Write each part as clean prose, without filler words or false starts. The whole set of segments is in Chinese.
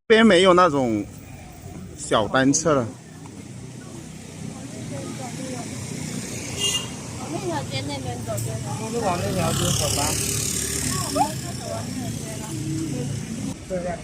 边没有那种小单车了。往那条街那边走就行。那就往那条街走吧。对呀。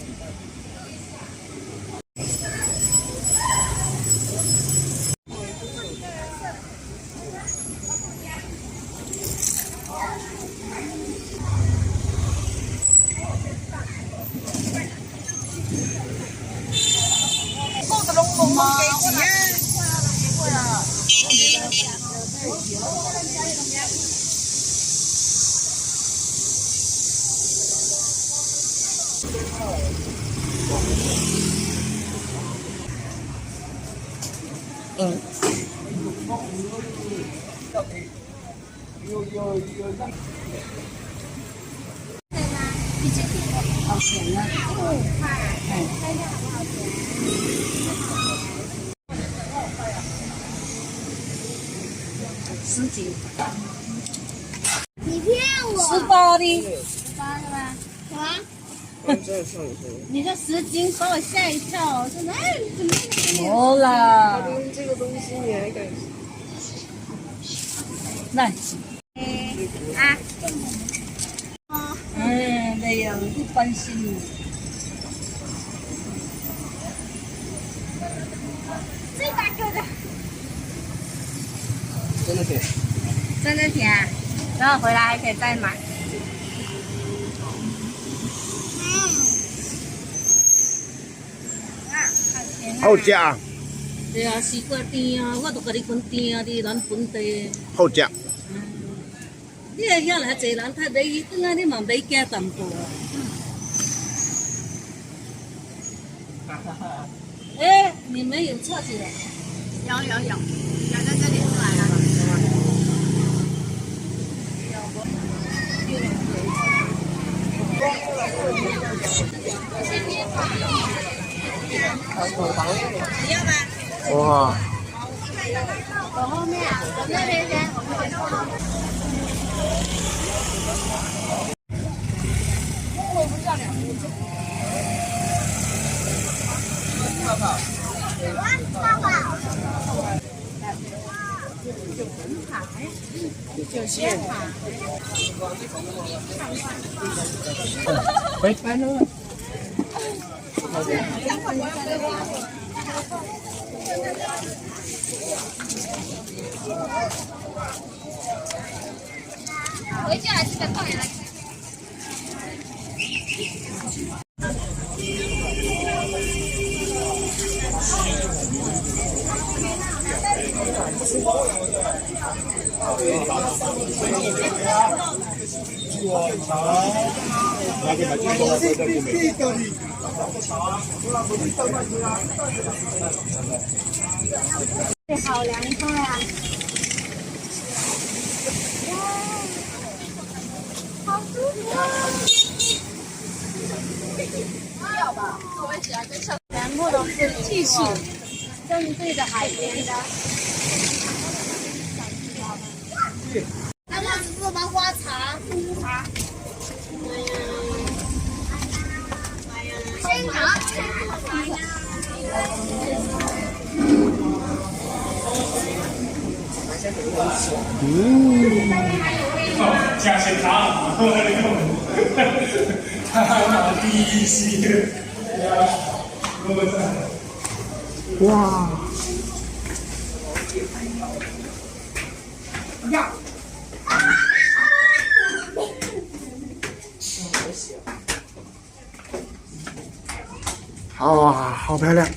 嗯。好甜啊！15块。10几。你骗我10包的。，10包是吧？什么？你这10斤把我吓一跳，我说哎，怎么这么没啦。这个东西你还敢？来。啊？哎，那样不关心。最大个的。真的甜。真的甜啊，然后回来还可以再买。好食啊！对啊，西瓜甜啊，我都甲你讲甜啊的，咱本地。好食。你会遐来济人，他你等下你嘛买加淡薄啊。哎，你们有册子了？有，在这里出来了。你要吗？哇！走后面，走那边先。我不要2斤。爸爸。9仙塔。拜拜了。回去还是在放眼来看。好凉快啊！好舒服啊！要吧，我也喜欢跟小全部都是技术，正对着海边的。那么是什么花茶、乌茶？仙茶。加些糖，他拿第一期，哇！呀！哇，好漂亮！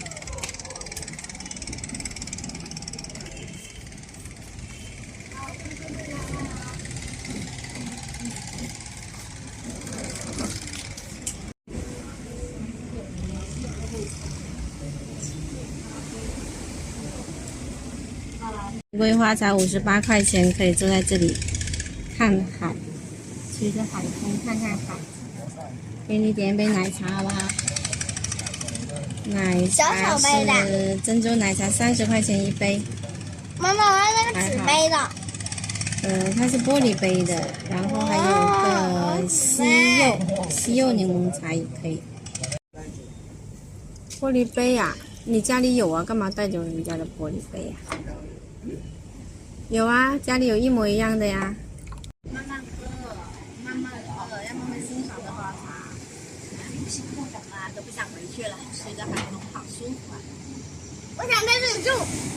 桂花才58块钱，可以坐在这里看海，吹着海风看看海。给你点一杯奶茶好不好？奶茶是珍珠奶茶，30块钱一杯。妈妈，我要那个纸杯的。它是玻璃杯的，然后还有个西柚柠檬茶也可以。玻璃杯呀、你家里有啊？干嘛带走人家的玻璃杯呀、有啊，家里有一模一样的呀。慢慢喝，慢慢喝，要慢慢欣赏的喝茶。不行不等啊，都不想回去了，吹着海风好舒服啊。我想在这里住。